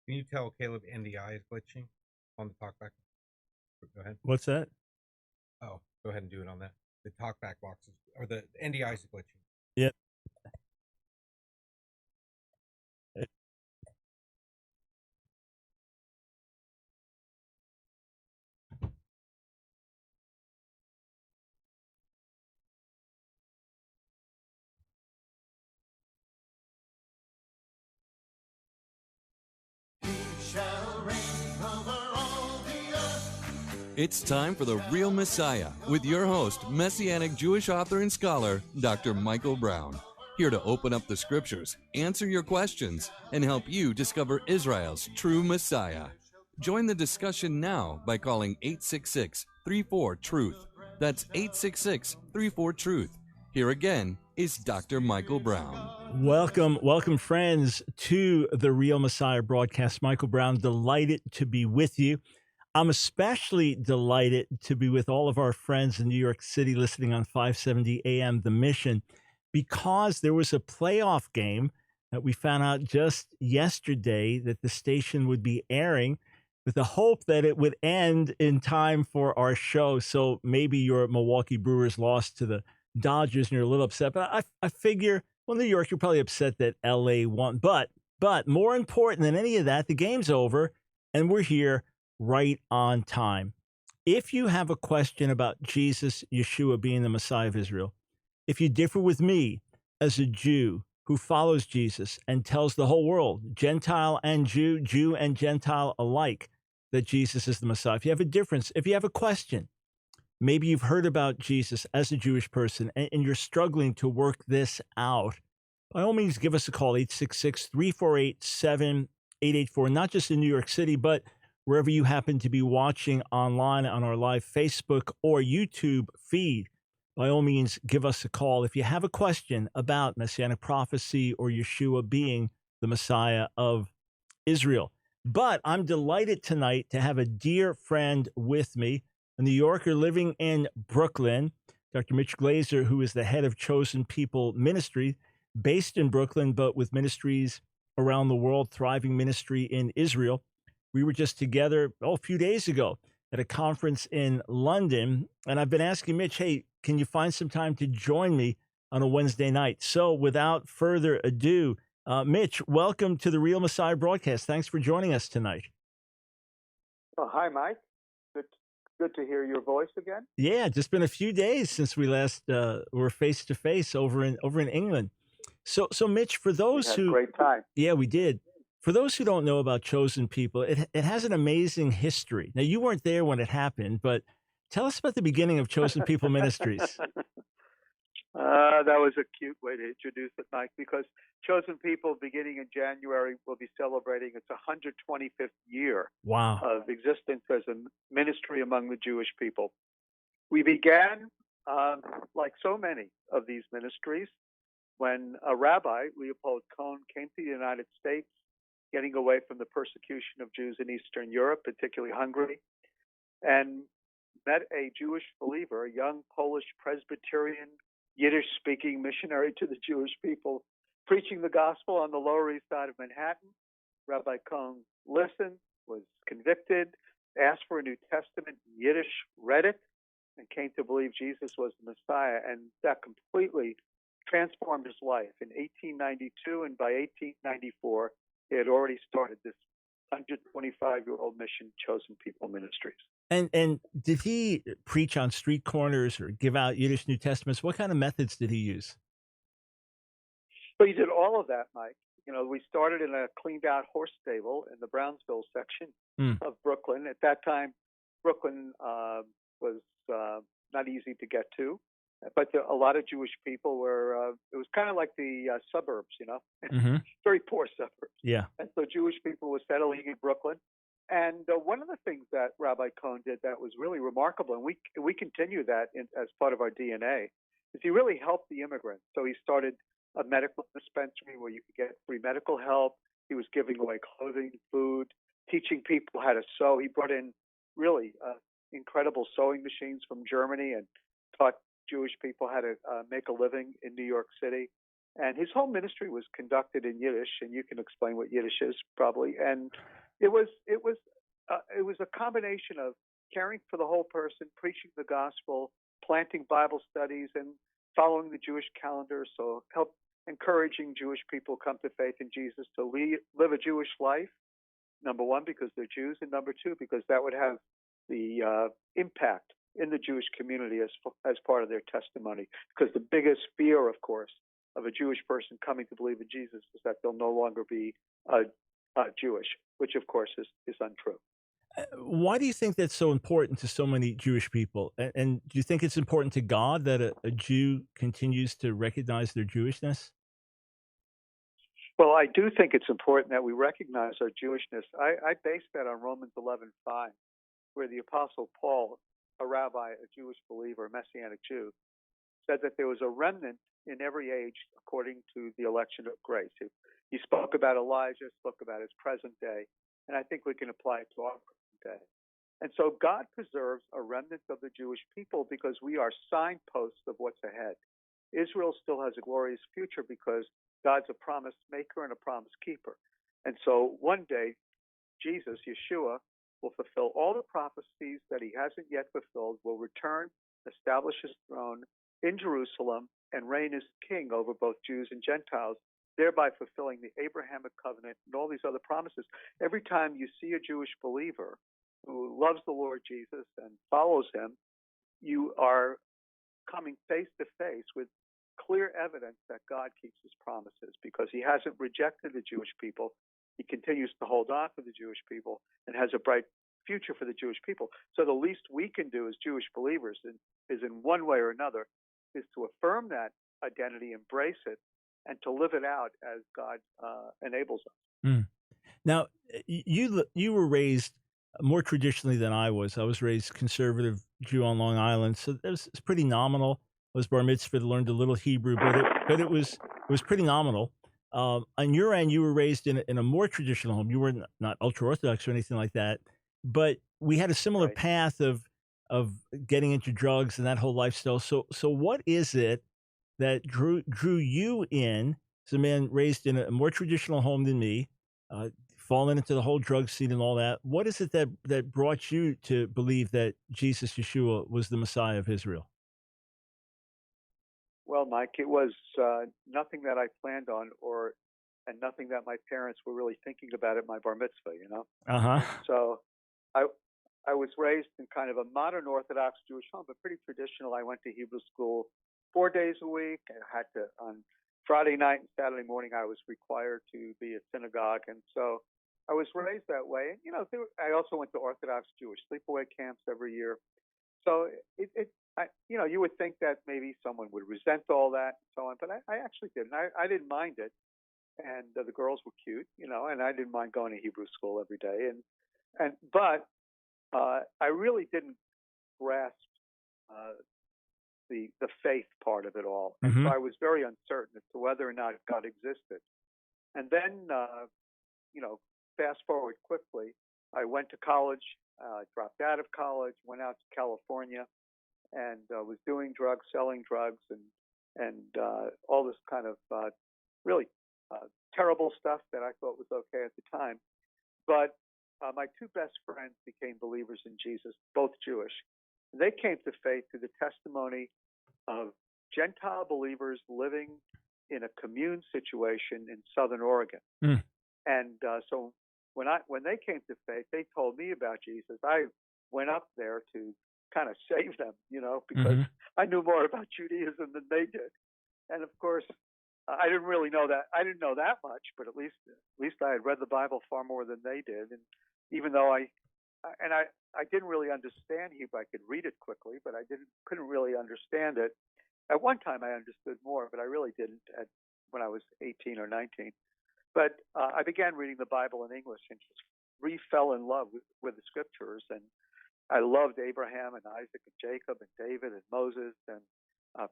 Can you tell Caleb NDI is glitching on the talkback? Go ahead. What's that? Oh, go ahead and do it on that. The talkback boxes or the NDI is glitching. Yeah. It's time for The Real Messiah with your host, Messianic Jewish author and scholar, Dr. Michael Brown. Here to open up the scriptures, answer your questions, and help you discover Israel's true Messiah. Join the discussion now by calling 866-34-TRUTH. That's 866-34-TRUTH. Here again is Dr. Michael Brown. Welcome, friends, to the Real Messiah broadcast. Michael Brown, delighted to be with you. I'm especially delighted to be with all of our friends in New York City listening on 570 AM The Mission, because there was a playoff game that we found out just yesterday that the station would be airing, with the hope that it would end in time for our show. So maybe your Milwaukee Brewers lost to the Dodgers and you're a little upset. But I figure, well, New York, you're probably upset that LA won. But more important than any of that, the game's over and we're here right on time. If you have a question about Jesus, Yeshua being the Messiah of Israel, if you differ with me as a Jew who follows Jesus and tells the whole world, Gentile and Jew, Jew and Gentile alike, that Jesus is the Messiah, if you have a difference, if you have a question, maybe you've heard about Jesus as a Jewish person and you're struggling to work this out, by all means, give us a call, 866-348-7884, not just in New York City, but wherever you happen to be watching online on our live Facebook or YouTube feed. By all means, give us a call if you have a question about Messianic prophecy or Yeshua being the Messiah of Israel. But I'm delighted tonight to have a dear friend with me, a New Yorker living in Brooklyn, Dr. Mitch Glaser, who is the head of Chosen People Ministry, based in Brooklyn, but with ministries around the world, thriving ministry in Israel. We were just together a few days ago at a conference in London, and I've been asking Mitch, hey, can you find some time to join me on a Wednesday night? So without further ado, Mitch, welcome to the Real Messiah broadcast. Thanks for joining us tonight. Oh, hi, Mike. Good to hear your voice again. Yeah, just been a few days since we last were face to face over in England. So Mitch, for those who great time. Yeah, we did. For those who don't know about Chosen People, it has an amazing history. Now, you weren't there when it happened, but tell us about the beginning of Chosen People Ministries. That was a cute way to introduce it, Mike, because Chosen People, beginning in January, will be celebrating its 125th year of existence as a ministry among the Jewish people. We began, like so many of these ministries, when a rabbi, Leopold Cohn, came to the United States, getting away from the persecution of Jews in Eastern Europe, particularly Hungary, and met a Jewish believer, a young Polish Presbyterian, Yiddish-speaking missionary to the Jewish people, preaching the gospel on the Lower East Side of Manhattan. Rabbi Cohn listened, was convicted, asked for a New Testament in Yiddish, read it, and came to believe Jesus was the Messiah, and that completely transformed his life. In 1892, and by 1894, he had already started this 125-year-old mission, Chosen People Ministries. And did he preach on street corners or give out Yiddish New Testaments? What kind of methods did he use? Well, he did all of that, Mike. You know, we started in a cleaned-out horse stable in the Brownsville section of Brooklyn. At that time, Brooklyn was not easy to get to, but a lot of Jewish people were, it was kind of like the suburbs, you know, very poor suburbs. Yeah. And so Jewish people were settling in Brooklyn. And one of the things that Rabbi Cohn did that was really remarkable, and we continue that as part of our DNA, is he really helped the immigrants. So he started a medical dispensary where you could get free medical help. He was giving away clothing, food, teaching people how to sew. He brought in really incredible sewing machines from Germany and taught Jewish people how to make a living in New York City. And his whole ministry was conducted in Yiddish, and you can explain what Yiddish is probably. And It was a combination of caring for the whole person, preaching the gospel, planting Bible studies, and following the Jewish calendar. So help encouraging Jewish people come to faith in Jesus to live a Jewish life. Number one, because they're Jews, and number two, because that would have the impact in the Jewish community as part of their testimony. Because the biggest fear, of course, of a Jewish person coming to believe in Jesus is that they'll no longer be Jewish, which of course is untrue. Why do you think that's so important to so many Jewish people? And do you think it's important to God that a Jew continues to recognize their Jewishness? Well, I do think it's important that we recognize our Jewishness. I base that on Romans 11:5, where the Apostle Paul, a rabbi, a Jewish believer, a Messianic Jew, said that there was a remnant in every age according to the election of grace. He spoke about Elijah, spoke about his present day, and I think we can apply it to our present day. And so God preserves a remnant of the Jewish people because we are signposts of what's ahead. Israel still has a glorious future because God's a promise maker and a promise keeper. And so one day, Jesus, Yeshua, will fulfill all the prophecies that he hasn't yet fulfilled, will return, establish his throne in Jerusalem, and reign as king over both Jews and Gentiles, thereby fulfilling the Abrahamic covenant and all these other promises. Every time you see a Jewish believer who loves the Lord Jesus and follows him, you are coming face to face with clear evidence that God keeps his promises because he hasn't rejected the Jewish people. He continues to hold on to the Jewish people and has a bright future for the Jewish people. So the least we can do as Jewish believers is in one way or another is to affirm that identity, embrace it, and to live it out as God enables us. Mm. Now, you were raised more traditionally than I was. I was raised conservative Jew on Long Island, so it's pretty nominal. I was bar mitzvah, learned a little Hebrew, but it was pretty nominal. On your end, you were raised in a more traditional home. You were not ultra orthodox or anything like that, but we had a similar Right. path of getting into drugs and that whole lifestyle. So what is it that drew you in as a man raised in a more traditional home than me, falling into the whole drug scene and all that? What is it that brought you to believe that Jesus, Yeshua, was the Messiah of Israel? Well, Mike, it was nothing that I planned on and nothing that my parents were really thinking about at my bar mitzvah, you know? Uh-huh. So I was raised in kind of a modern Orthodox Jewish home, but pretty traditional. I went to Hebrew school 4 days a week. I had to, on Friday night and Saturday morning, I was required to be at synagogue. And so I was raised that way. And, you know, I also went to Orthodox Jewish sleepaway camps every year. So you would think that maybe someone would resent all that and so on, but I actually didn't. I didn't mind it. And the girls were cute, you know, and I didn't mind going to Hebrew school every day. But I really didn't grasp the faith part of it all. And so I was very uncertain as to whether or not God existed. And then, fast forward quickly, I went to college, dropped out of college, went out to California, and was doing drugs, selling drugs, and all this kind of really terrible stuff that I thought was okay at the time. But my two best friends became believers in Jesus, both Jewish. They came to faith through the testimony of Gentile believers living in a commune situation in Southern Oregon. Mm. And so when they came to faith, they told me about Jesus. I went up there to kind of save them, you know, because I knew more about Judaism than they did. And of course, I didn't really know that. I didn't know that much, but at least I had read the Bible far more than they did. And even though I didn't really understand Hebrew, I could read it quickly, but I couldn't really understand it. At one time, I understood more, but I really didn't when I was 18 or 19. But I began reading the Bible in English and just fell in love with the scriptures. And I loved Abraham and Isaac and Jacob and David and Moses and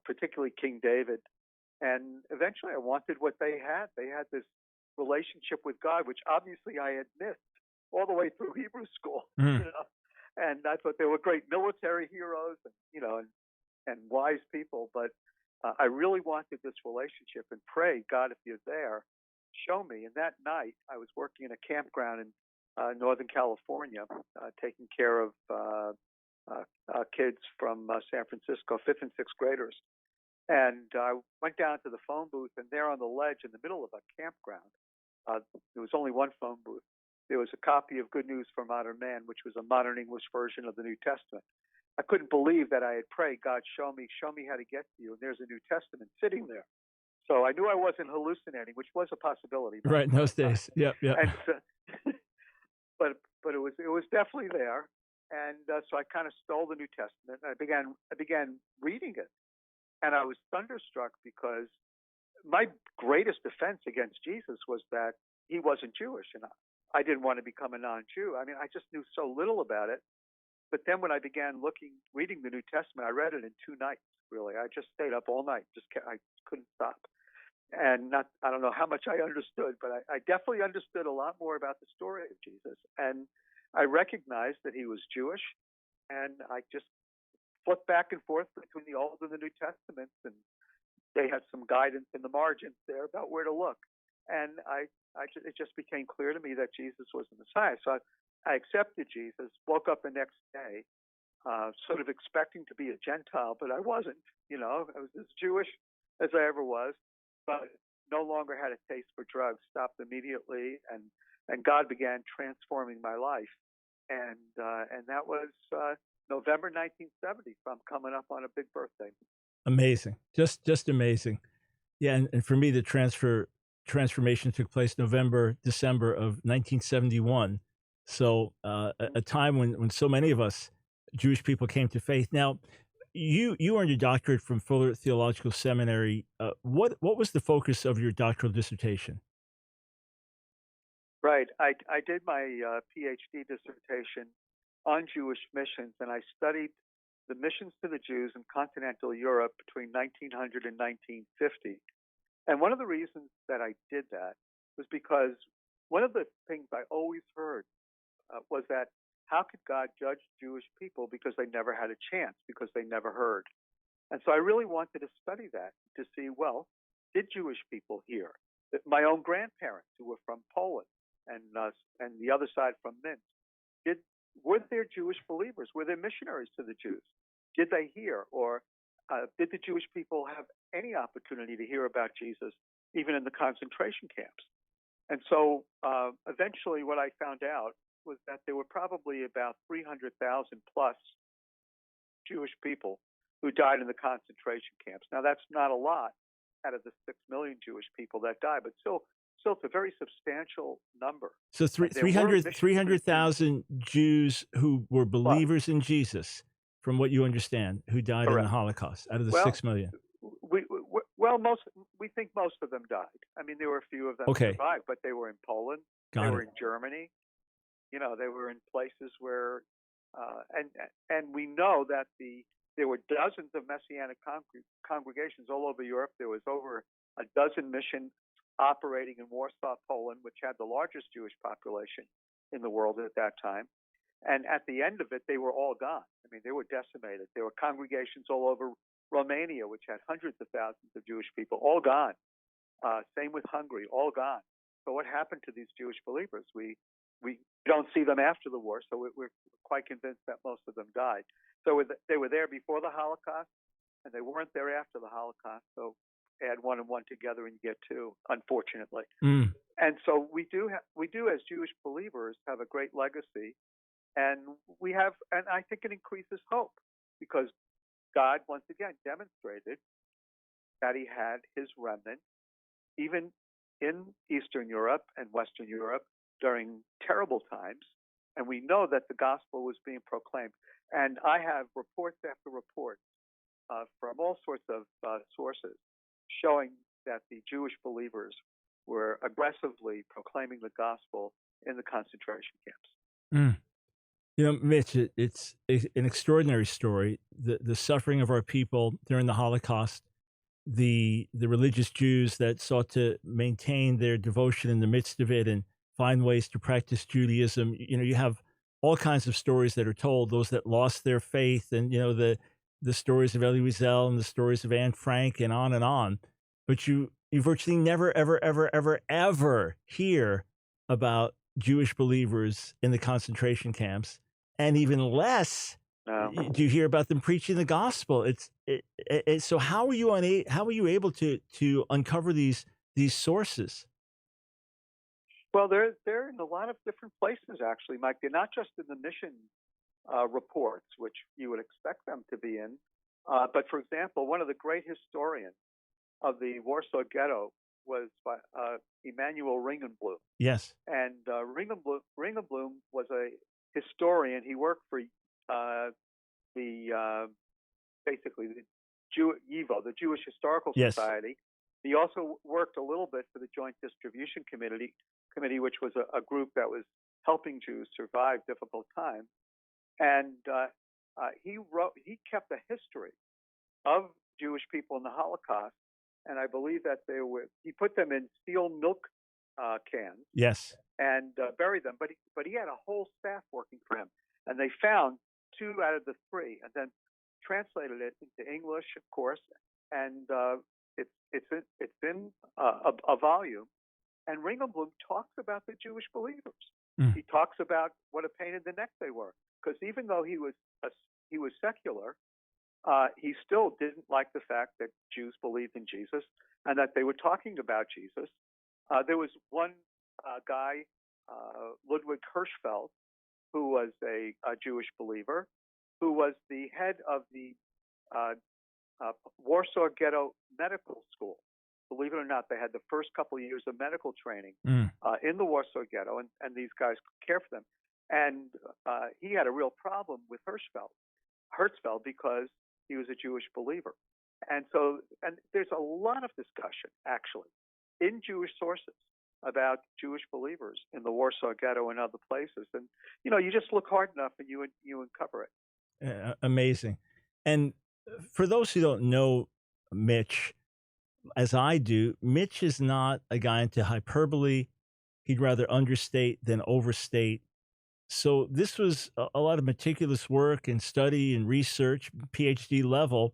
particularly King David. And eventually I wanted what they had. They had this relationship with God, which obviously I had missed all the way through Hebrew school. You know? And I thought they were great military heroes and wise people. But I really wanted this relationship and prayed, God, if you're there, show me. And that night I was working in a campground in Northern California, taking care of kids from San Francisco, 5th and 6th graders. And I went down to the phone booth, and there on the ledge in the middle of a campground, there was only one phone booth. There was a copy of Good News for Modern Man, which was a modern English version of the New Testament. I couldn't believe that I had prayed, God, show me how to get to you. And there's a New Testament sitting there. So I knew I wasn't hallucinating, which was a possibility. Right, in those days. Yep. And but it was definitely there. And so I kind of stole the New Testament. And I began reading it. And I was thunderstruck because my greatest defense against Jesus was that he wasn't Jewish. And I didn't want to become a non-Jew. I mean, I just knew so little about it. But then when I began reading the New Testament, I read it in 2 nights, really. I just stayed up all night. I couldn't stop. And I don't know how much I understood, but I definitely understood a lot more about the story of Jesus. And I recognized that he was Jewish. And I just flipped back and forth between the Old and the New Testaments. And they had some guidance in the margins there about where to look. And it just became clear to me that Jesus was the Messiah. So I accepted Jesus, woke up the next day, sort of expecting to be a Gentile, but I wasn't. I was as Jewish as I ever was, but no longer had a taste for drugs, stopped immediately, and God began transforming my life. And that was November 1970, so I'm coming up on a big birthday. Amazing. Just amazing. Yeah, and for me, the transformation took place December of 1971. So a time when so many of us Jewish people came to faith. Now, you earned your doctorate from Fuller Theological Seminary. What was the focus of your doctoral dissertation? Right. I did my PhD dissertation on Jewish missions, and I studied the missions to the Jews in continental Europe between 1900 and 1950. And one of the reasons that I did that was because one of the things I always heard was that how could God judge Jewish people because they never had a chance, because they never heard? And so I really wanted to study that to see, well, did Jewish people hear? My own grandparents who were from Poland and the other side from Minsk, were there Jewish believers? Were there missionaries to the Jews? Did they hear? Or did the Jewish people have any opportunity to hear about Jesus, even in the concentration camps? And so eventually what I found out was that there were probably about 300,000 plus Jewish people who died in the concentration camps. Now, that's not a lot out of the 6 million Jewish people that died, but still it's a very substantial number. So 300,000 Jews who were believers in Jesus, from what you understand, who died in the Holocaust, out of the 6 million. We think most of them died. I mean, there were a few of them who survived, but they were in Poland, they were in Germany. They were in places where, and we know that there were dozens of Messianic congregations all over Europe. There was over a dozen missions operating in Warsaw, Poland, which had the largest Jewish population in the world at that time. And at the end of it, they were all gone. I mean, they were decimated. There were congregations all over Romania, which had hundreds of thousands of Jewish people, all gone. Same with Hungary, all gone. So what happened to these Jewish believers? We don't see them after the war, so we're quite convinced that most of them died. So they were there before the Holocaust, and they weren't there after the Holocaust. So add 1 and 1 together, and you get 2, unfortunately. And so we do, as Jewish believers, have a great legacy, and I think it increases hope, because God once again demonstrated that he had his remnant, even in Eastern Europe and Western Europe, during terrible times, and we know that the gospel was being proclaimed. And I have reports after reports from all sorts of sources showing that the Jewish believers were aggressively proclaiming the gospel in the concentration camps. Mitch, it's an extraordinary story. The suffering of our people during the Holocaust, the religious Jews that sought to maintain their devotion in the midst of it and find ways to practice Judaism. You have all kinds of stories that are told, those that lost their faith, and the stories of Elie Wiesel and the stories of Anne Frank and on. But you virtually never, ever, ever, ever, ever hear about Jewish believers in the concentration camps, and even less do you hear about them preaching the gospel. So how are you able to uncover these sources? Well, they're in a lot of different places, actually, Mike. They're not just in the mission reports, which you would expect them to be in. But for example, one of the great historians of the Warsaw Ghetto was Emanuel Ringenblum. Yes. And Ringenblum was a historian. He worked for basically the YIVO, the Jewish Historical Society. He also worked a little bit for the Joint Distribution Committee, which was a group that was helping Jews survive difficult times. And he kept a history of Jewish people in the Holocaust, and I believe that he put them in steel milk cans. Yes. And buried them, but he had a whole staff working for him, and they found 2 out of the 3, and then translated it into English, of course, and it's in a volume. And Ringenblum talks about the Jewish believers. He talks about what a pain in the neck they were, because even though he was secular, he still didn't like the fact that Jews believed in Jesus and that they were talking about Jesus. There was one guy, Ludwig Hirschfeld, who was a Jewish believer, who was the head of the Warsaw Ghetto Medical School. Believe it or not, they had the first couple of years of medical training in the Warsaw Ghetto, and these guys care for them. And he had a real problem with Hertzfeld, because he was a Jewish believer. And there's a lot of discussion, actually, in Jewish sources about Jewish believers in the Warsaw Ghetto and other places. And, you just look hard enough and you uncover it. Amazing. And for those who don't know Mitch, as I do, Mitch is not a guy into hyperbole. He'd rather understate than overstate. So this was a lot of meticulous work and study and research, PhD level,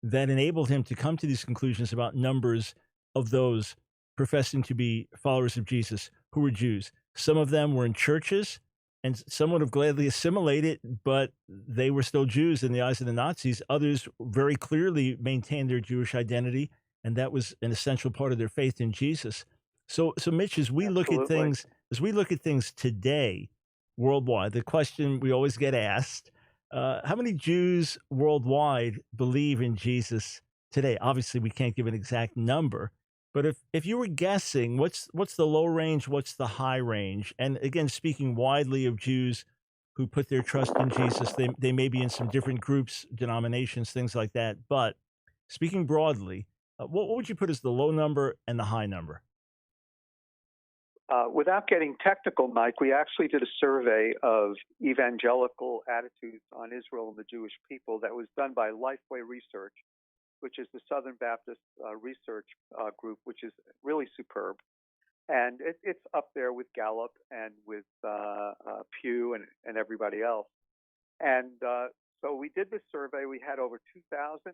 that enabled him to come to these conclusions about numbers of those professing to be followers of Jesus who were Jews. Some of them were in churches, and some would have gladly assimilated, but they were still Jews in the eyes of the Nazis. Others very clearly maintained their Jewish identity, and that was an essential part of their faith in Jesus. So Mitch, as we look at things today, worldwide, the question we always get asked: how many Jews worldwide believe in Jesus today? Obviously, we can't give an exact number, but if you were guessing, what's the low range, what's the high range? And again, speaking widely of Jews who put their trust in Jesus, they may be in some different groups, denominations, things like that. But speaking broadly, what would you put as the low number and the high number? Without getting technical, Mike, we actually did a survey of evangelical attitudes on Israel and the Jewish people that was done by Lifeway Research, which is the Southern Baptist research group, which is really superb. And it's up there with Gallup and with Pew and everybody else. And so we did this survey. We had over 2,000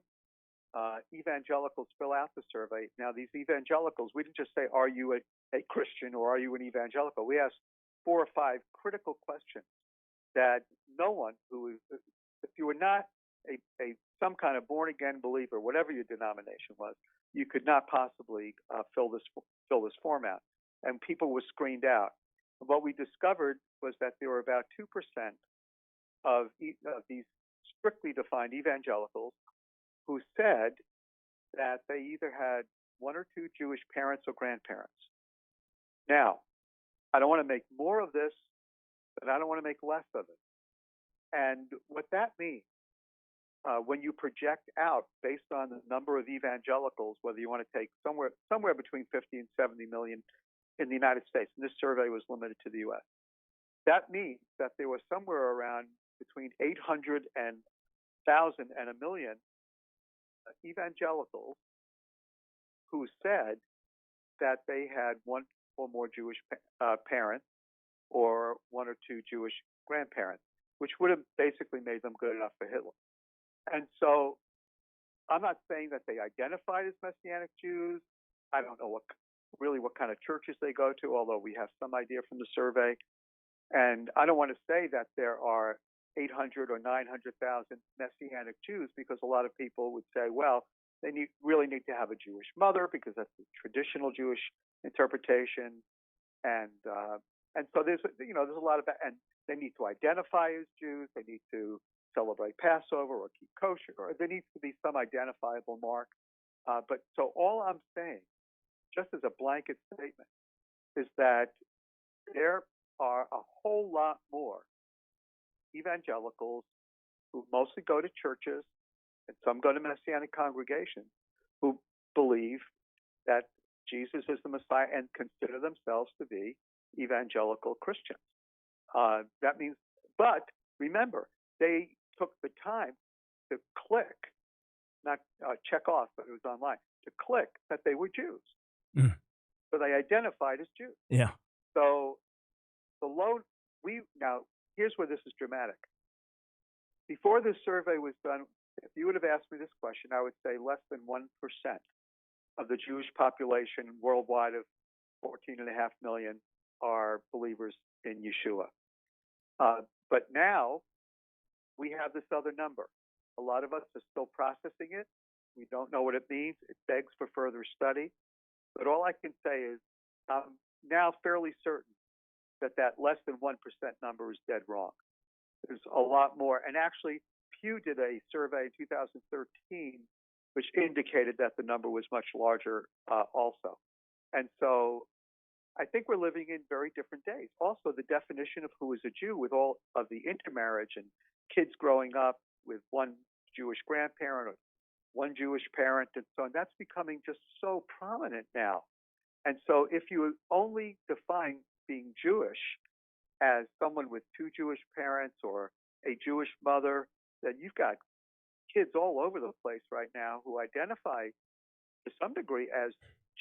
evangelicals fill out the survey. Now, these evangelicals, we didn't just say, are you a Christian or are you an evangelical? We asked 4 or 5 critical questions that no one who is, if you were not some kind of born-again believer, whatever your denomination was, you could not possibly fill this form out. And people were screened out. And what we discovered was that there were about 2% of these strictly defined evangelicals who said that they either had 1 or 2 Jewish parents or grandparents. Now, I don't want to make more of this, but I don't want to make less of it. And what that means, when you project out based on the number of evangelicals, whether you want to take somewhere between 50 and 70 million in the United States, and this survey was limited to the U.S., that means that there was somewhere around between 800 and 1,000 and 1 million evangelicals who said that they had 1 or more Jewish parents or 1 or 2 Jewish grandparents, which would have basically made them good enough for Hitler. And so I'm not saying that they identified as Messianic Jews. I don't know really what kind of churches they go to, although we have some idea from the survey. And I don't want to say that there are 800 or 900,000 Messianic Jews, because a lot of people would say, well, they really need to have a Jewish mother because that's the traditional Jewish interpretation, and so there's a lot of that, and they need to identify as Jews, they need to celebrate Passover or keep kosher, or there needs to be some identifiable mark. But so all I'm saying, just as a blanket statement, is that there are a whole lot more evangelicals who mostly go to churches and some go to Messianic congregations who believe that Jesus is the Messiah and consider themselves to be evangelical Christians. That means, but remember, they took the time to click, not check off, but it was online, to click that they were Jews. Mm. So they identified as Jews. Yeah. So now here's where this is dramatic. Before this survey was done, if you would have asked me this question, I would say less than 1% of the Jewish population worldwide of 14.5 million are believers in Yeshua. But now we have this other number. A lot of us are still processing it. We don't know what it means. It begs for further study. But all I can say is I'm now fairly certain that less than 1% number is dead wrong. There's a lot more. And actually, Pew did a survey in 2013 which indicated that the number was much larger also. And so I think we're living in very different days. Also, the definition of who is a Jew, with all of the intermarriage and kids growing up with one Jewish grandparent or one Jewish parent and so on, that's becoming just so prominent now. And so if you only define being Jewish as someone with two Jewish parents or a Jewish mother, then you've got kids all over the place right now who identify to some degree as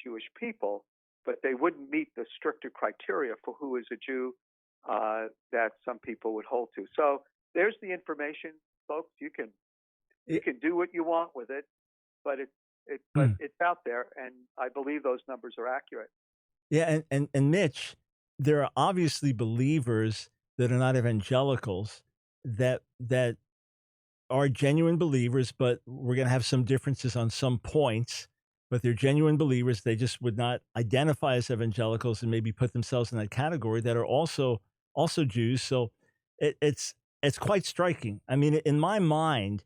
Jewish people, but they wouldn't meet the stricter criteria for who is a Jew that some people would hold to. So there's the information, folks. You can do what you want with it, but it's out there, and I believe those numbers are accurate. Yeah, and Mitch, there are obviously believers that are not evangelicals that are genuine believers, but we're going to have some differences on some points. But they're genuine believers. They just would not identify as evangelicals and maybe put themselves in that category, that are also Jews. So it's quite striking. I mean, in my mind,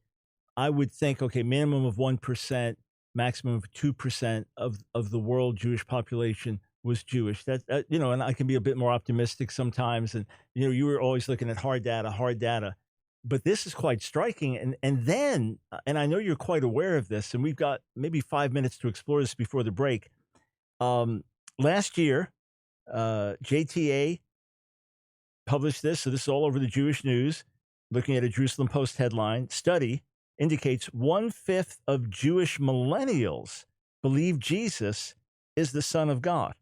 I would think, okay, minimum of 1%, maximum of 2% of the world Jewish population was Jewish. That and I can be a bit more optimistic sometimes. And you were always looking at hard data. But this is quite striking. And then, and I know you're quite aware of this, and we've got maybe 5 minutes to explore this before the break. Last year, JTA published this. So this is all over the Jewish news, looking at a Jerusalem Post headline. Study indicates 1/5 of Jewish millennials believe Jesus is the Son of God.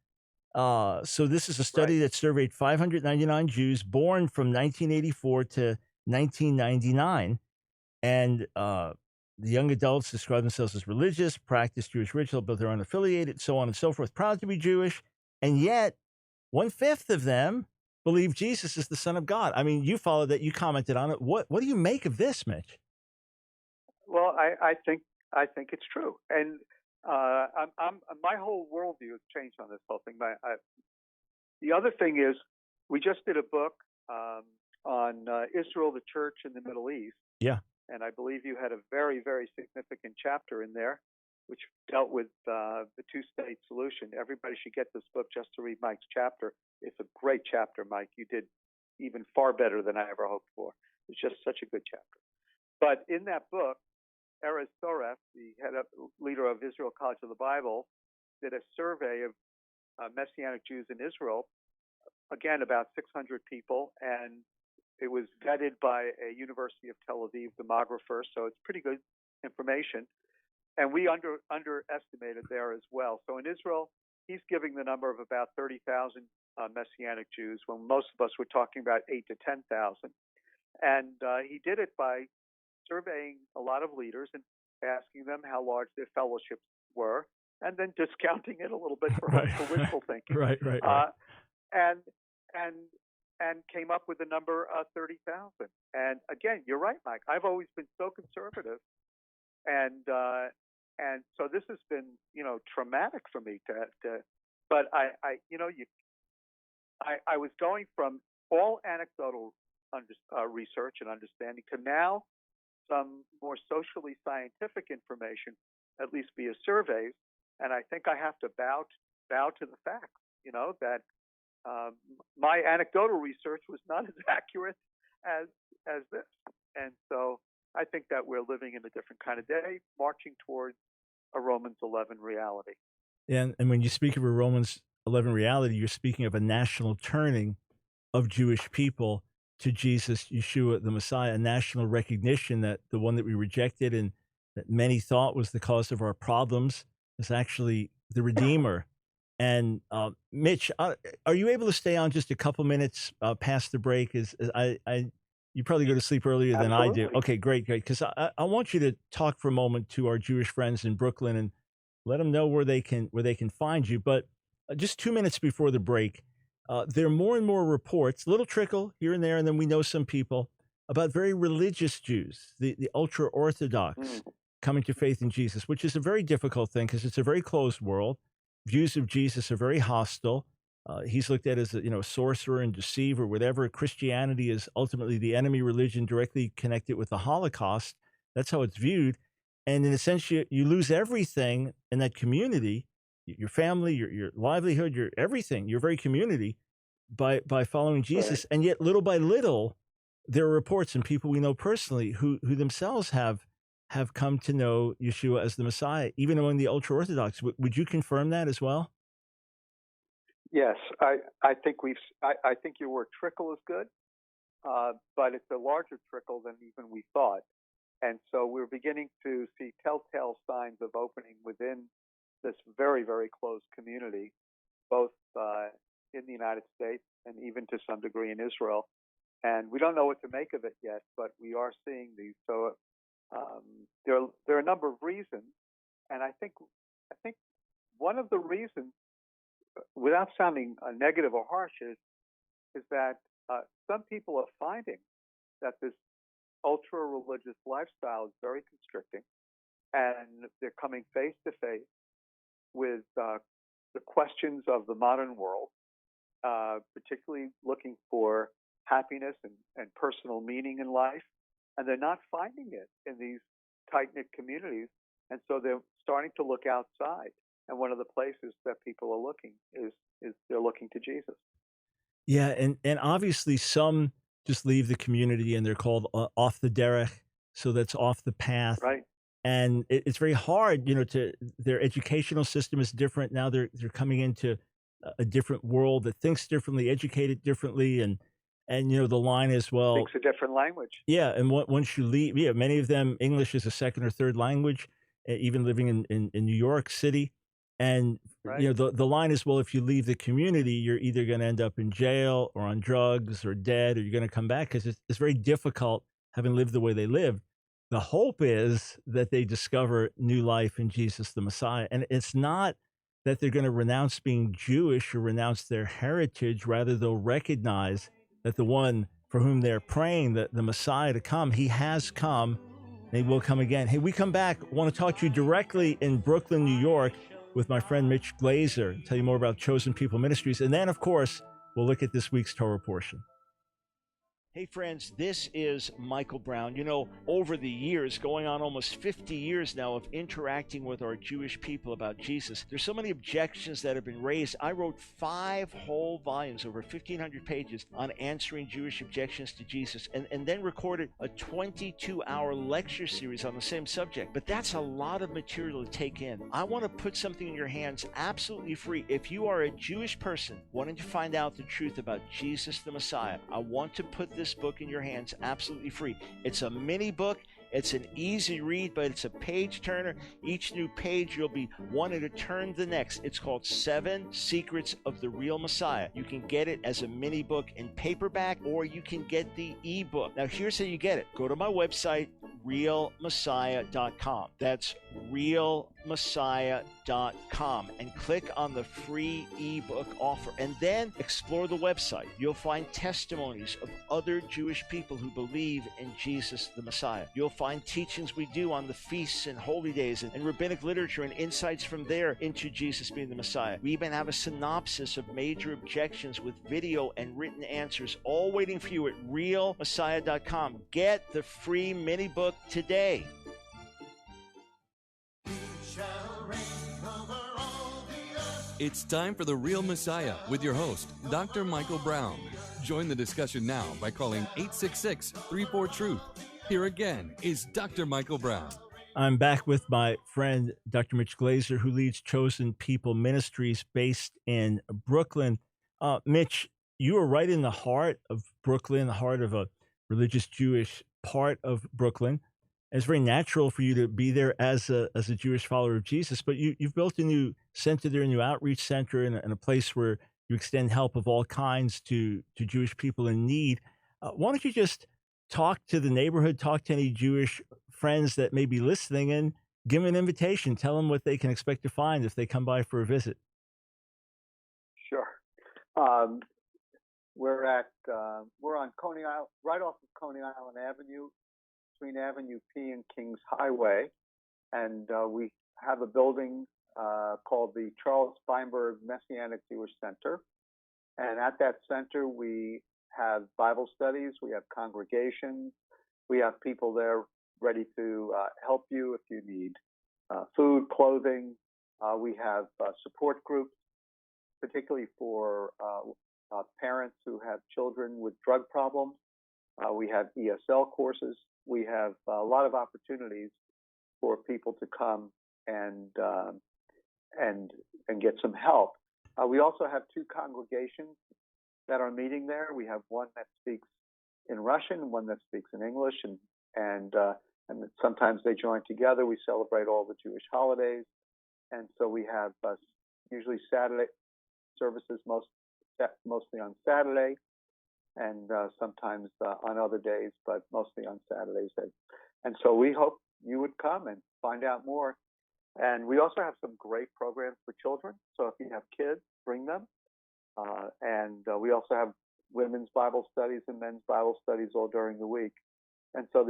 So this is a study that surveyed 599 Jews born from 1984 to 1999, and the young adults describe themselves as religious, practice Jewish ritual, but they're unaffiliated, so on and so forth, proud to be Jewish, and yet 1/5 of them believe Jesus is the Son of God. I mean, you followed that, you commented on it. What do you make of this, Mitch? Well, I think it's true, and my whole worldview has changed on this whole thing. The other thing is, we just did a book on Israel, the church in the Middle East. Yeah. And I believe you had a very, very significant chapter in there, which dealt with the two-state solution. Everybody should get this book just to read Mike's chapter. It's a great chapter, Mike. You did even far better than I ever hoped for. It's just such a good chapter. But in that book, Erez Soref, the leader of Israel College of the Bible, did a survey of Messianic Jews in Israel, again, about 600 people, and it was vetted by a University of Tel Aviv demographer, so it's pretty good information. And we underestimated there as well. So in Israel, he's giving the number of about 30,000 Messianic Jews, when most of us were talking about 8,000 to 10,000. And he did it by surveying a lot of leaders and asking them how large their fellowships were. and then discounting it a little bit for Right. wishful thinking. Right. And came up with the number 30,000. And again, you're right, Mike. I've always been so conservative, and so this has been, traumatic for me but I was going from all anecdotal research and understanding to now some more socially scientific information, at least via surveys. And I think I have to bow to the fact, that my anecdotal research was not as accurate as this. And so I think that we're living in a different kind of day, marching towards a Romans 11 reality. And when you speak of a Romans 11 reality, you're speaking of a national turning of Jewish people to Jesus, Yeshua, the Messiah, a national recognition that the one that we rejected and that many thought was the cause of our problems is actually the Redeemer. And Mitch, are you able to stay on just a couple minutes past the break? You probably go to sleep earlier than I do. Okay, great. Because I want you to talk for a moment to our Jewish friends in Brooklyn and let them know where they can find you. But just 2 minutes before the break, there are more and more reports, little trickle here and there, and then we know some people about very religious Jews, the ultra-Orthodox coming to faith in Jesus, which is a very difficult thing because it's a very closed world. Views of Jesus are very hostile. He's looked at as a sorcerer and deceiver, whatever. Christianity is ultimately the enemy religion directly connected with the Holocaust. That's how it's viewed. And in a sense, you lose everything in that community, your family, your livelihood, your everything, your very community by following Jesus. Right. And yet little by little, there are reports and people we know personally who themselves have come to know Yeshua as the Messiah, even among the ultra-Orthodox. Would you confirm that as well? Yes, I think I think your word trickle is good, but it's a larger trickle than even we thought. And so we're beginning to see telltale signs of opening within this very, very closed community, both in the United States and even to some degree in Israel. And we don't know what to make of it yet, but we are seeing these. So there are a number of reasons, and I think one of the reasons, without sounding negative or harsh, is that some people are finding that this ultra-religious lifestyle is very constricting, and they're coming face to face with the questions of the modern world, particularly looking for happiness and personal meaning in life, and they're not finding it in these tight-knit communities, and so they're starting to look outside. And one of the places that people are looking is they're looking to Jesus. Yeah, and obviously some just leave the community and they're called off the derech, so that's off the path. Right. And it's very hard, their educational system is different. Now they're coming into a different world that thinks differently, educated differently, and the line is, well, speaks a different language. Yeah, and once you leave, many of them, English is a second or third language, even living in New York City. And, right. The line is, well, if you leave the community, you're either going to end up in jail or on drugs or dead, or you're going to come back because it's very difficult having lived the way they lived. The hope is that they discover new life in Jesus, the Messiah. And it's not that they're going to renounce being Jewish or renounce their heritage. Rather, they'll recognize that the one for whom they're praying, the Messiah to come, he has come, and he will come again. Hey, we come back. I want to talk to you directly in Brooklyn, New York, with my friend Mitch Glaser, tell you more about Chosen People Ministries. And then, of course, we'll look at this week's Torah portion. Hey friends, this is Michael Brown. Over the years, going on almost 50 years now of interacting with our Jewish people about Jesus, there's so many objections that have been raised. I wrote 5 whole volumes, over 1,500 pages, on answering Jewish objections to Jesus, and then recorded a 22-hour lecture series on the same subject. But that's a lot of material to take in. I want to put something in your hands absolutely free. If you are a Jewish person wanting to find out the truth about Jesus the Messiah, I want to put this book in your hands absolutely free. It's a mini book. It's an easy read, but it's a page turner. Each new page you'll be wanting to turn the next. It's called 7 Secrets of the Real Messiah. You can get it as a mini book in paperback, or you can get the ebook. Now here's how you get it. Go to my website, realmessiah.com. That's realmessiah.com and click on the free ebook offer, and then explore the website. You'll find testimonies of other Jewish people who believe in Jesus the Messiah. You'll find teachings we do on the feasts and holy days and rabbinic literature and insights from there into Jesus being the Messiah. We even have a synopsis of major objections with video and written answers, all waiting for you at realmessiah.com. Get the free mini book today. It's time for The Real Messiah with your host, Dr. Michael Brown. Join the discussion now by calling 866-34-TRUTH. Here again is Dr. Michael Brown. I'm back with my friend, Dr. Mitch Glaser, who leads Chosen People Ministries based in Brooklyn. Mitch, you are right in the heart of Brooklyn, the heart of a religious Jewish part of Brooklyn. It's very natural for you to be there as a Jewish follower of Jesus, but you've built a new center there, a new outreach center, and a place where you extend help of all kinds to Jewish people in need. Why don't you just talk to the neighborhood, talk to any Jewish friends that may be listening, and give them an invitation. Tell them what they can expect to find if they come by for a visit. Sure. We're on Coney Island, right off of Coney Island Avenue, between Avenue P and Kings Highway, and we have a building called the Charles Feinberg Messianic Jewish Center. And at that center, we have Bible studies, we have congregations, we have people there ready to help you if you need food, clothing. We have support groups, particularly for parents who have children with drug problems. We have ESL courses. We have a lot of opportunities for people to come and get some help. We also have two congregations that are meeting there. We have one that speaks in Russian, one that speaks in English, and sometimes they join together. We celebrate all the Jewish holidays, and so we have usually Saturday services, mostly on Saturday, and sometimes on other days, but mostly on Saturdays. And so we hope you would come and find out more. And we also have some great programs for children. So if you have kids, bring them. And we also have women's Bible studies and men's Bible studies all during the week. And so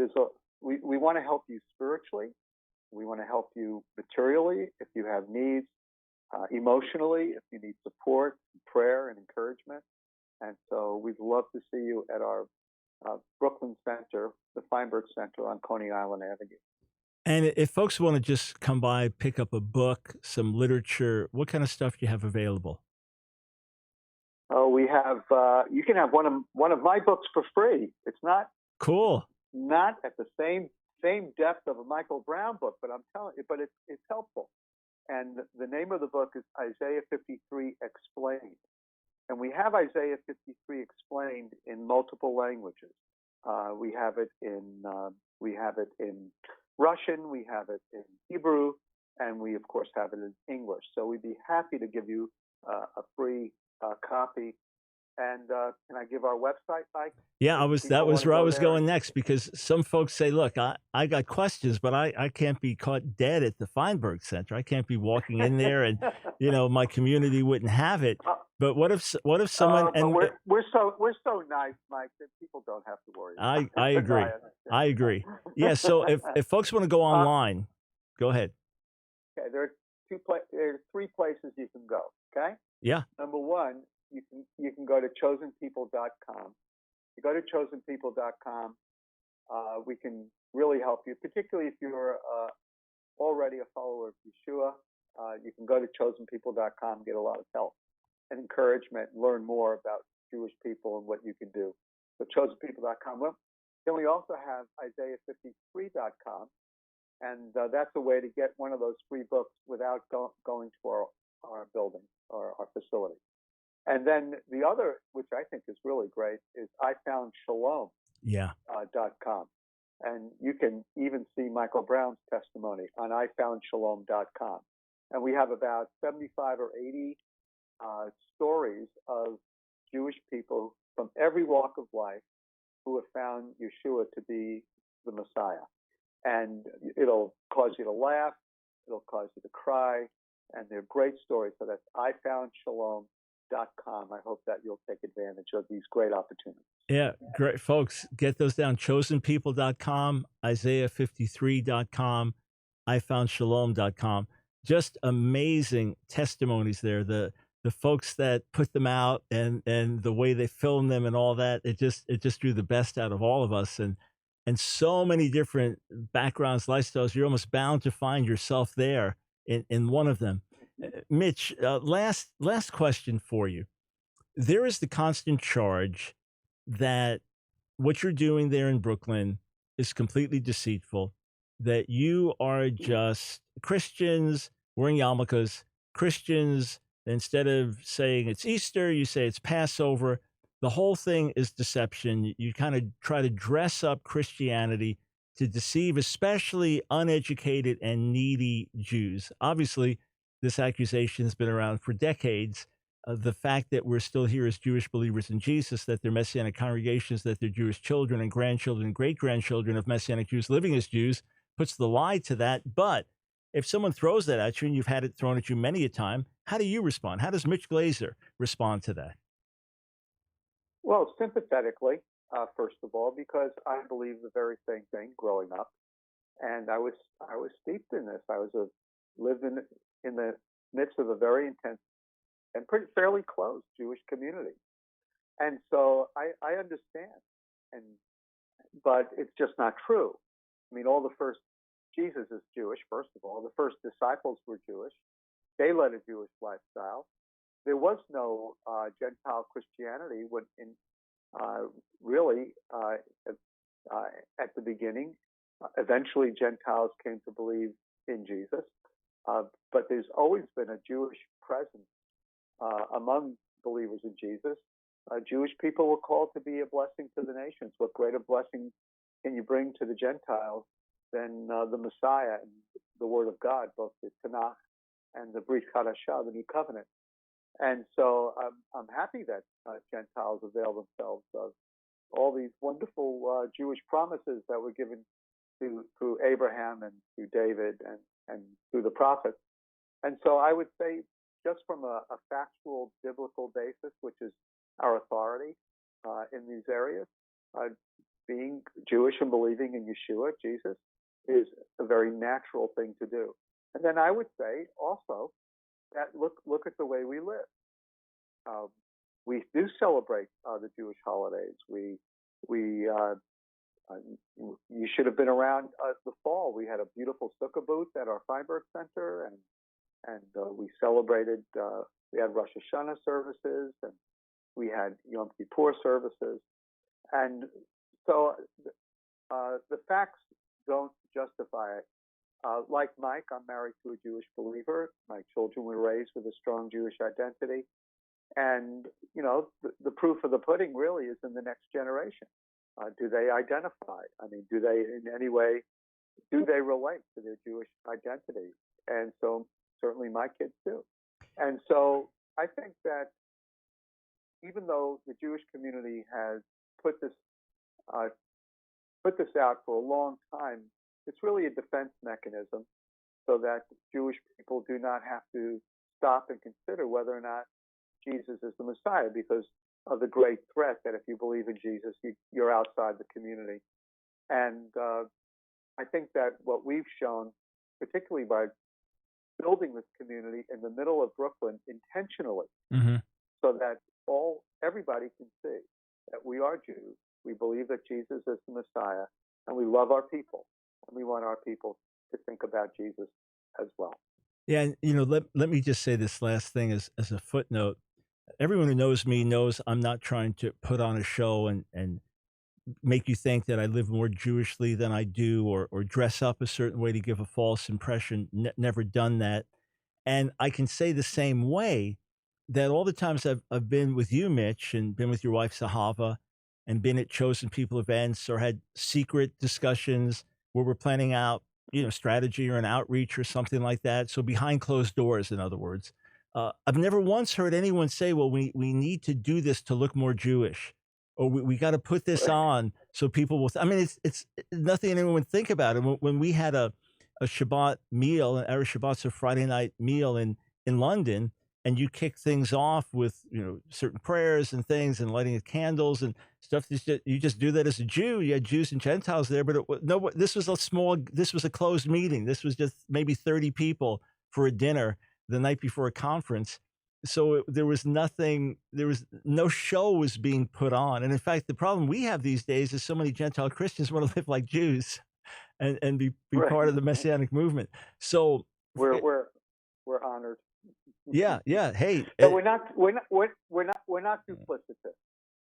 we want to help you spiritually. We want to help you materially if you have needs, emotionally if you need support, prayer, and encouragement. And so we'd love to see you at our Brooklyn Center, the Feinberg Center on Coney Island Avenue. And if folks want to just come by, pick up a book, some literature, what kind of stuff do you have available? Oh, we have. You can have one of my books for free. It's not cool. Not at the same depth of a Michael Brown book, but I'm telling you, but it's helpful. And the name of the book is Isaiah 53 Explained. And we have Isaiah 53 explained in multiple languages. We have it in Russian, we have it in Hebrew, and we of course have it in English. So we'd be happy to give you a free copy. And can I give our website, Mike? Yeah, that was where I was going next, because some folks say, look, I got questions, but I can't be caught dead at the Feinberg Center. I can't be walking in there and, my community wouldn't have it. But what if someone and we're so nice, Mike, that people don't have to worry. I agree. I agree. Yeah, so if folks want to go online, go ahead. Okay, there are three places you can go, okay? Yeah. Number one, you can go to chosenpeople.com. You go to chosenpeople.com, we can really help you, particularly if you're already a follower of Yeshua. You can go to chosenpeople.com, get a lot of help and encouragement, learn more about Jewish people and what you can do. So chosenpeople.com. Well, then we also have Isaiah53.com, and that's a way to get one of those free books without going to our building or our facility. And then the other, which I think is really great, is ifoundshalom.com. And you can even see Michael Brown's testimony on ifoundshalom.com. And we have about 75 or 80 stories of Jewish people from every walk of life who have found Yeshua to be the Messiah. And it'll cause you to laugh, It'll cause you to cry. And they're great stories. So that's ifoundshalom.com. I hope that you'll take advantage of these great opportunities. Yeah, great. Folks, get those down. Chosenpeople.com, Isaiah53.com, ifoundshalom.com. Just amazing testimonies there. The folks that put them out and the way they film them and all that, it just drew the best out of all of us. And so many different backgrounds, lifestyles. You're almost bound to find yourself there in one of them. Mitch, last question for you. There is the constant charge that what you're doing there in Brooklyn is completely deceitful, that you are just Christians wearing yarmulkes, Christians, instead of saying it's Easter, you say it's Passover. The whole thing is deception. You kind of try to dress up Christianity to deceive, especially uneducated and needy Jews. Obviously, this accusation has been around for decades. The fact that we're still here as Jewish believers in Jesus, that they're Messianic congregations, that they're Jewish children and grandchildren and great-grandchildren of Messianic Jews living as Jews, puts the lie to that. But if someone throws that at you, and you've had it thrown at you many a time, how do you respond? How does Mitch Glaser respond to that? Well, sympathetically, first of all, because I believe the very same thing growing up, and I was steeped in this. I lived in the midst of a very intense and fairly close Jewish community, and so I understand. But it's just not true. I mean, Jesus is Jewish. First of all, the first disciples were Jewish. They led a Jewish lifestyle. There was no Gentile Christianity at the beginning. Eventually, Gentiles came to believe in Jesus, but there's always been a Jewish presence among believers in Jesus. Jewish people were called to be a blessing to the nations. What greater blessing can you bring to the Gentiles than the Messiah and the Word of God, both the Tanakh and the Brit Hadashah, the New Covenant? And so I'm happy that Gentiles avail themselves of all these wonderful Jewish promises that were given through Abraham and through David and through the prophets. And so I would say, just from a factual biblical basis, which is our authority in these areas, being Jewish and believing in Yeshua, Jesus, is a very natural thing to do. And then I would say also that look at the way we live. We do celebrate the Jewish holidays. You should have been around the fall. We had a beautiful sukkah booth at our Feinberg Center, and we celebrated. We had Rosh Hashanah services, and we had Yom Kippur services, and so the facts don't justify it. Like Mike, I'm married to a Jewish believer. My children were raised with a strong Jewish identity. And, the proof of the pudding really is in the next generation. Do they identify? I mean, do they in any way, do they relate to their Jewish identity? And so certainly my kids do. And so I think that even though the Jewish community has put this out for a long time, it's really a defense mechanism so that Jewish people do not have to stop and consider whether or not Jesus is the Messiah, because of the great threat that if you believe in Jesus, you're outside the community. And I think that what we've shown, particularly by building this community in the middle of Brooklyn intentionally, so that everybody can see that we are Jews, we believe that Jesus is the Messiah, and we love our people, and we want our people to think about Jesus as well. Yeah, and let me just say this last thing as a footnote. Everyone who knows me knows I'm not trying to put on a show and make you think that I live more Jewishly than I do, or dress up a certain way to give a false impression. Never done that. And I can say the same way that all the times I've been with you, Mitch, and been with your wife, Sahava, and been at Chosen People events or had secret discussions where we're planning out, strategy or an outreach or something like that. So behind closed doors, in other words. I've never once heard anyone say, well, we need to do this to look more Jewish, or we got to put this on so people will. I mean, it's nothing anyone would think about it. When we had a a Shabbat meal, an Erev Shabbat's a Friday night meal in London, and you kick things off with, certain prayers and things and lighting of candles and stuff. You just do that as a Jew. You had Jews and Gentiles there, but this was a closed meeting. This was just maybe 30 people for a dinner the night before a conference. So there was no show was being put on. And in fact, the problem we have these days is so many Gentile Christians want to live like Jews and be Right. part of the Messianic movement. So We're honored. yeah. Hey, But we're not duplicitous,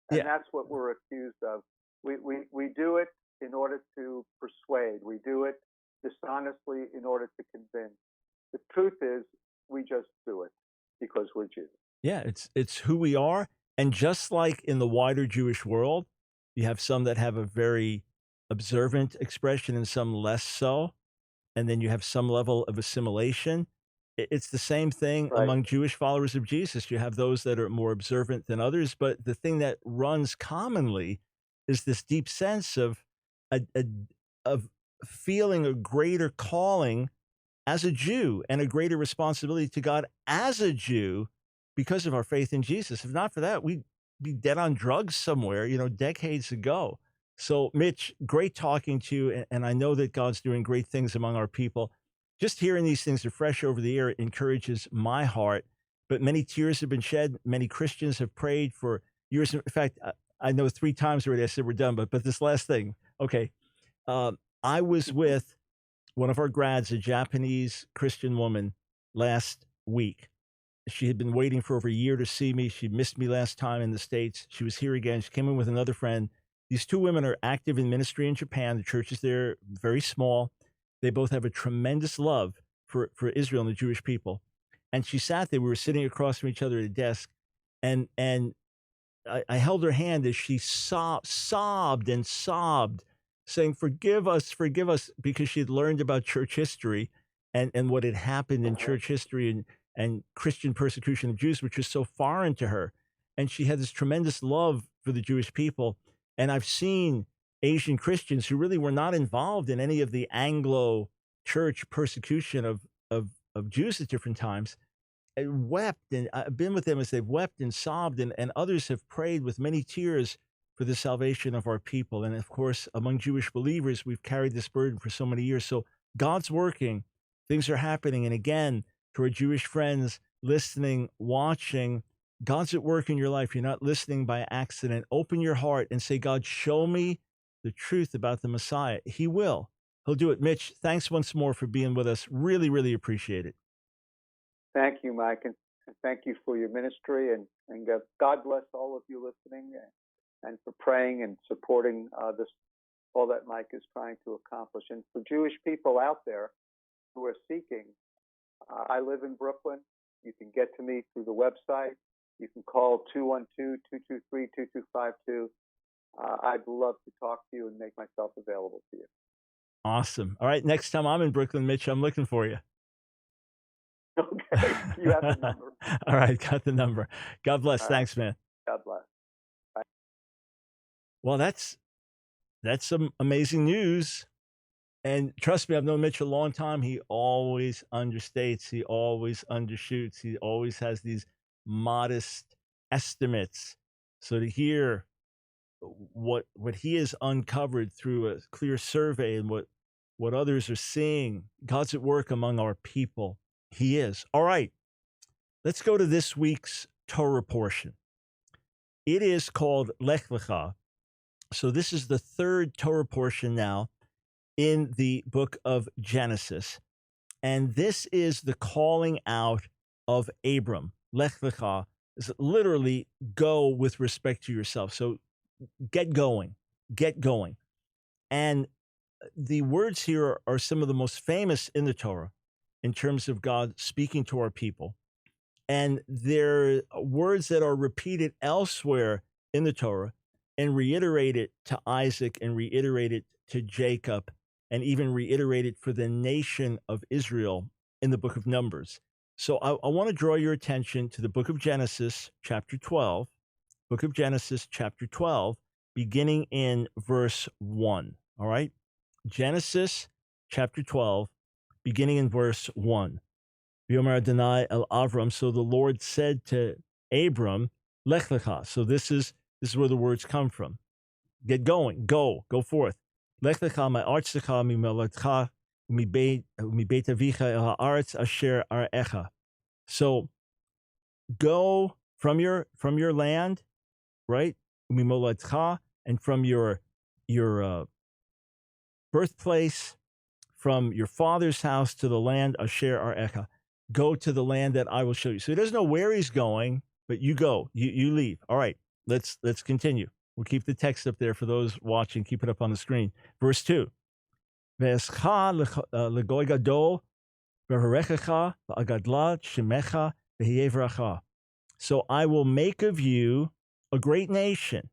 and Yeah. that's what we're accused of. We do it in order to persuade. We do it dishonestly in order to convince. The truth is, we just do it because we're Jews. Yeah, it's who we are. And just like in the wider Jewish world, you have some that have a very observant expression and some less so. And then you have some level of assimilation. It's the same thing Right. among Jewish followers of Jesus. You have those that are more observant than others. But the thing that runs commonly is this deep sense of of feeling a greater calling as a Jew and a greater responsibility to God as a Jew because of our faith in Jesus. If not for that, we'd be dead on drugs somewhere, decades ago. So, Mitch, great talking to you. And I know that God's doing great things among our people. Just hearing these things are fresh over the air encourages my heart. But many tears have been shed. Many Christians have prayed for years. In fact, I know 3 times already I said we're done, but this last thing. Okay. I was with one of our grads, a Japanese Christian woman, last week. She had been waiting for over a year to see me. She missed me last time in the States. She was here again. She came in with another friend. These 2 women are active in ministry in Japan. The church is there, very small. They both have a tremendous love for Israel and the Jewish people. And she sat there. We were sitting across from each other at a desk. And I held her hand as she sobbed and sobbed, saying, forgive us, because she had learned about church history and what had happened in church history and Christian persecution of Jews, which was so foreign to her. And she had this tremendous love for the Jewish people. And I've seen Asian Christians who really were not involved in any of the Anglo church persecution of Jews at different times, and wept. And I've been with them as they've wept and sobbed, and others have prayed with many tears for the salvation of our people. And of course, among Jewish believers, we've carried this burden for so many years. So God's working, things are happening. And again, to our Jewish friends listening, watching, God's at work in your life. You're not listening by accident. Open your heart and say, God, show me the truth about the Messiah. He will. He'll do it. Mitch, thanks once more for being with us. Really, really appreciate it. Thank you, Mike, and thank you for your ministry, and God bless all of you listening, and for praying and supporting all that Mike is trying to accomplish. And for Jewish people out there who are seeking, I live in Brooklyn. You can get to me through the website. You can call 212-223-2252. I'd love to talk to you and make myself available to you. Awesome. All right. Next time I'm in Brooklyn, Mitch, I'm looking for you. Okay. You have the number. All right. Got the number. God bless. All Thanks, man. God bless. Bye. Well, that's some amazing news. And trust me, I've known Mitch a long time. He always understates. He always undershoots. He always has these modest estimates. So to hear what he has uncovered through a clear survey and what others are seeing, God's at work among our people. He is. All right. Let's go to this week's Torah portion. It is called Lech Lecha. So this is the 3rd Torah portion now in the book of Genesis. And this is the calling out of Abram. Lech Lecha is literally go with respect to yourself. So get going. And the words here are some of the most famous in the Torah in terms of God speaking to our people. And they're words that are repeated elsewhere in the Torah and reiterated to Isaac and reiterated to Jacob and even reiterated for the nation of Israel in the book of Numbers. So I want to draw your attention to the book of Genesis, chapter 12, beginning in verse 1. All right. Genesis chapter 12, beginning in verse 1. V'yomer Adonai el Avram. So the Lord said to Abram, Lech lecha. So this is where the words come from. Get going. Go forth. Lech lecha ma'artzecha mi'moladcha u'mibeit avicha el ha'aretz asher arecha. So go from your land, right? U'mimoladcha, and from your birthplace, from your father's house to the land asher arecha. Go to the land that I will show you. So he doesn't know where he's going, but you go. You leave. All right. Let's continue. We'll keep the text up there for those watching. Keep it up on the screen. Verse 2. Ve'escha legoy gadol v'harechecha v'agadla shemecha v'hiyevracha. So I will make of you a great nation,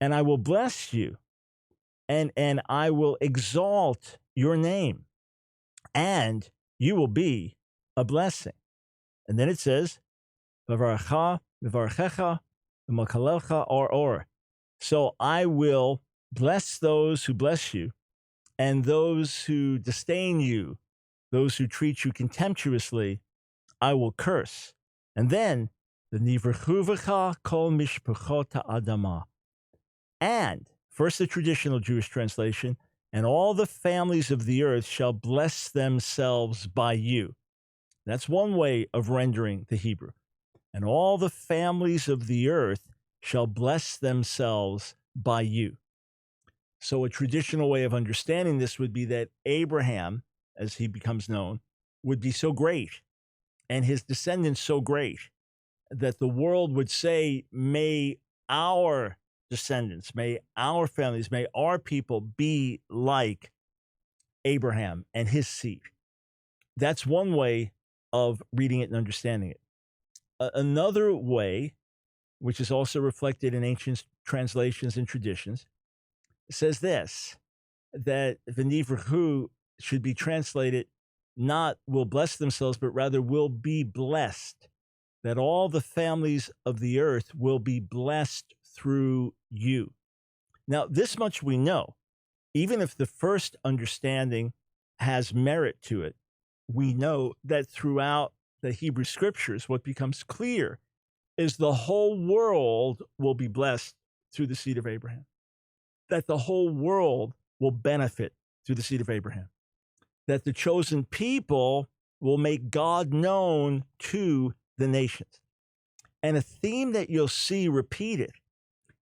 and I will bless you, and I will exalt your name, and you will be a blessing. And then it says, v'varacha v'varachecha v'makalelcha or. So I will bless those who bless you, and those who disdain you, those who treat you contemptuously, I will curse. And then, v'nivrechuvecha kol mishpachot ha'adama. And, first the traditional Jewish translation, and all the families of the earth shall bless themselves by you. That's one way of rendering the Hebrew. And all the families of the earth shall bless themselves by you. So a traditional way of understanding this would be that Abraham, as he becomes known, would be so great, and his descendants so great, that the world would say, may our descendants, may our families, may our people be like Abraham and his seed. That's one way of reading it and understanding it. Another way, which is also reflected in ancient translations and traditions, says this, that v'nivrechu should be translated not will bless themselves, but rather will be blessed, that all the families of the earth will be blessed through you. Now, this much we know. Even if the first understanding has merit to it, we know that throughout the Hebrew scriptures, what becomes clear is the whole world will be blessed through the seed of Abraham, that the whole world will benefit through the seed of Abraham, that the chosen people will make God known to the nations. And a theme that you'll see repeated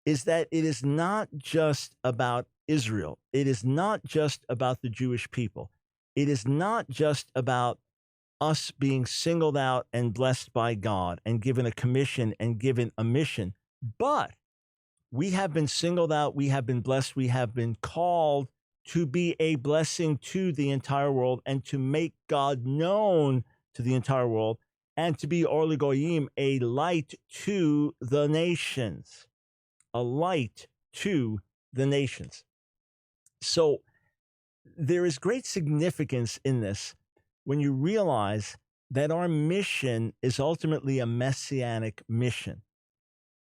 is that it is not just about Israel. It is not just about the Jewish people. It is not just about us being singled out and blessed by God and given a commission and given a mission, but we have been singled out, we have been blessed, we have been called to be a blessing to the entire world and to make God known to the entire world and to be Or L'Goyim, a light to the nations, a light to the nations. So there is great significance in this when you realize that our mission is ultimately a messianic mission,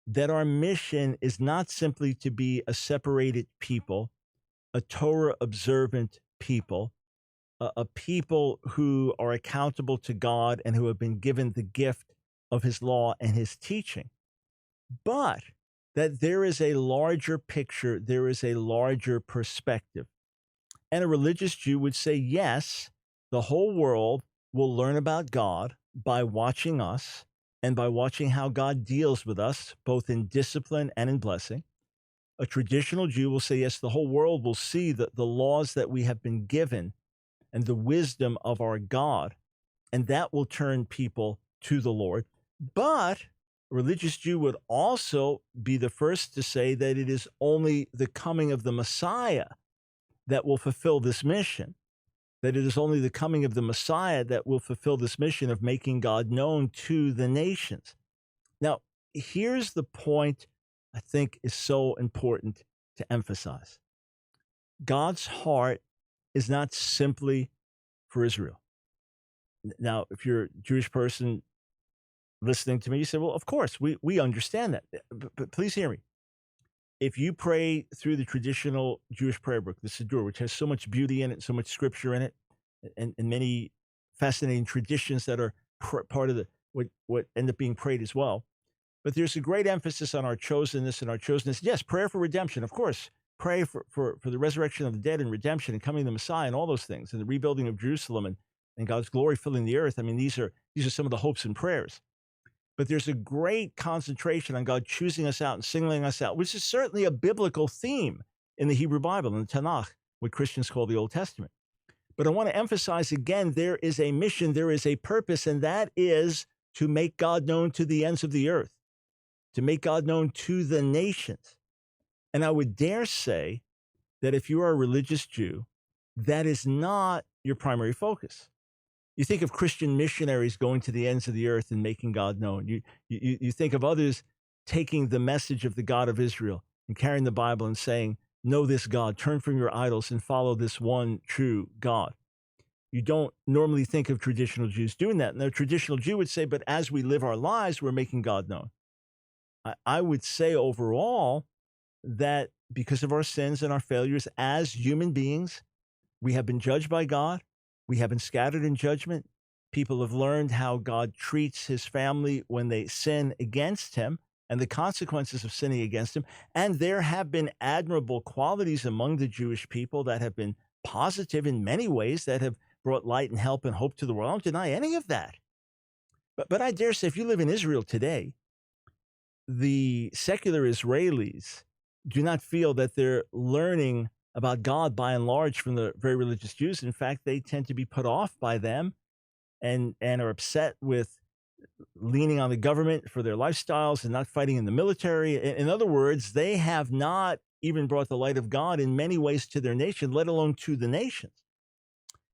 that our mission is not simply to be a separated people, a Torah-observant people, a people who are accountable to God and who have been given the gift of his law and his teaching, but that there is a larger picture, there is a larger perspective. And a religious Jew would say, yes, the whole world will learn about God by watching us and by watching how God deals with us, both in discipline and in blessing. A traditional Jew will say, yes, the whole world will see the laws that we have been given and the wisdom of our God, and that will turn people to the Lord. But a religious Jew would also be the first to say that it is only the coming of the Messiah that will fulfill this mission, that it is only the coming of the Messiah that will fulfill this mission of making God known to the nations. Now, here's the point I think is so important to emphasize. God's heart is not simply for Israel. Now, if you're a Jewish person listening to me, you say, well, of course, we understand that. But please hear me. If you pray through the traditional Jewish prayer book, the Siddur, which has so much beauty in it, so much scripture in it, and many fascinating traditions that are part of the what end up being prayed as well. But there's a great emphasis on our chosenness and our chosenness. Yes, prayer for redemption, of course. Pray for the resurrection of the dead and redemption and coming of the Messiah and all those things, and the rebuilding of Jerusalem and God's glory filling the earth. I mean, these are some of the hopes and prayers. But there's a great concentration on God choosing us out and singling us out, which is certainly a biblical theme in the Hebrew Bible, in the Tanakh, what Christians call the Old Testament. But I want to emphasize again, there is a mission, there is a purpose, and that is to make God known to the ends of the earth, to make God known to the nations. And I would dare say that if you are a religious Jew, that is not your primary focus. You think of Christian missionaries going to the ends of the earth and making God known. You think of others taking the message of the God of Israel and carrying the Bible and saying, know this God, turn from your idols and follow this one true God. You don't normally think of traditional Jews doing that. And the traditional Jew would say, but as we live our lives, we're making God known. I would say overall that because of our sins and our failures as human beings, we have been judged by God. We have been scattered in judgment. People have learned how God treats his family when they sin against him and the consequences of sinning against him. And there have been admirable qualities among the Jewish people that have been positive in many ways, that have brought light and help and hope to the world. I don't deny any of that. But I dare say if you live in Israel today, the secular Israelis do not feel that they're learning about God by and large from the very religious Jews. In fact, they tend to be put off by them and are upset with leaning on the government for their lifestyles and not fighting in the military. In other words, they have not even brought the light of God in many ways to their nation, let alone to the nations.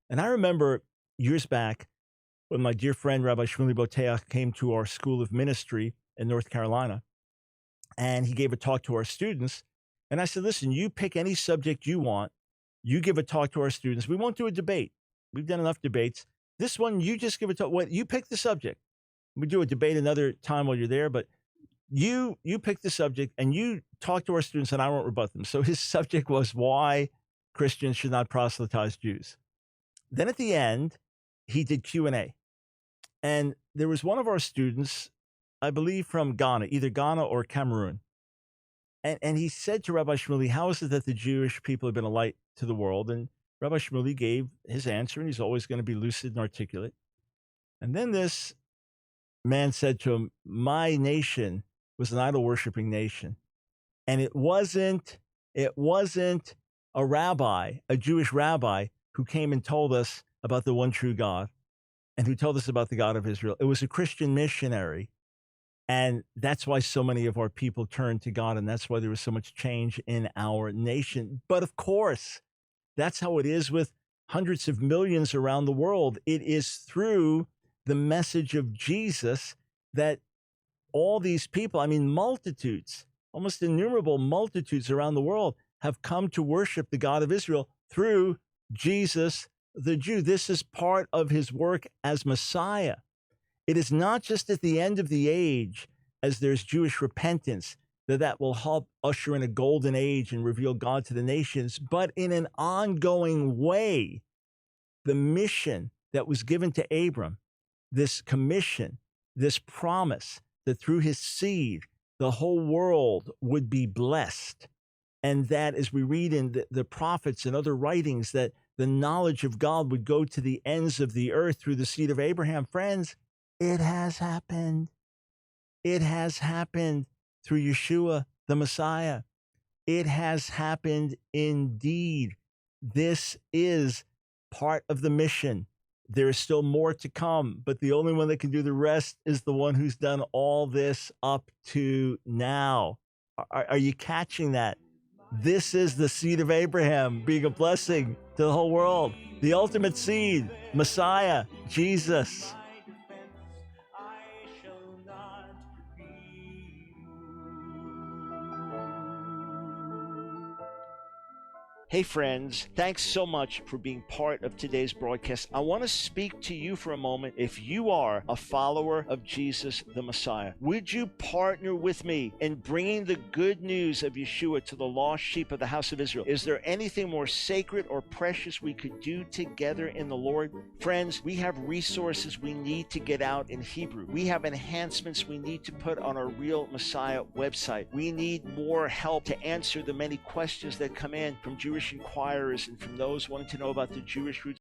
And I remember years back when my dear friend Rabbi Shmuley Boteach came to our School of Ministry in North Carolina, and he gave a talk to our students. And I said, listen, you pick any subject you want. You give a talk to our students. We won't do a debate. We've done enough debates. This one, you just give a talk. What you pick the subject. We do a debate another time while you're there, but you pick the subject and you talk to our students and I won't rebut them. So his subject was why Christians should not proselytize Jews. Then at the end, he did Q&A. And there was one of our students, I believe from Ghana, either Ghana or Cameroon. And he said to Rabbi Shmuley, how is it that the Jewish people have been a light to the world? And Rabbi Shmuley gave his answer, and he's always going to be lucid and articulate. And then this man said to him, my nation was an idol-worshiping nation. And it wasn't a rabbi, a Jewish rabbi, who came and told us about the one true God and who told us about the God of Israel. It was a Christian missionary. And that's why so many of our people turned to God, and that's why there was so much change in our nation. But of course, that's how it is with hundreds of millions around the world. It is through the message of Jesus that all these people, I mean, multitudes, almost innumerable multitudes around the world have come to worship the God of Israel through Jesus, the Jew. This is part of his work as Messiah. It is not just at the end of the age, as there's Jewish repentance, that will help usher in a golden age and reveal God to the nations, but in an ongoing way, the mission that was given to Abram, this commission, this promise that through his seed, the whole world would be blessed. And that, as we read in the prophets and other writings, that the knowledge of God would go to the ends of the earth through the seed of Abraham. Friends, it has happened. It has happened through Yeshua, the Messiah. It has happened indeed. This is part of the mission. There is still more to come, but the only one that can do the rest is the one who's done all this up to now. Are you catching that? This is the seed of Abraham being a blessing to the whole world. The ultimate seed, Messiah, Jesus. Hey friends, thanks so much for being part of today's broadcast. I want to speak to you for a moment. If you are a follower of Jesus the Messiah, would you partner with me in bringing the good news of Yeshua to the lost sheep of the house of Israel? Is there anything more sacred or precious we could do together in the Lord? Friends, we have resources we need to get out in Hebrew. We have enhancements we need to put on our Real Messiah website. We need more help to answer the many questions that come in from Jewish inquirers and from those wanting to know about the Jewish roots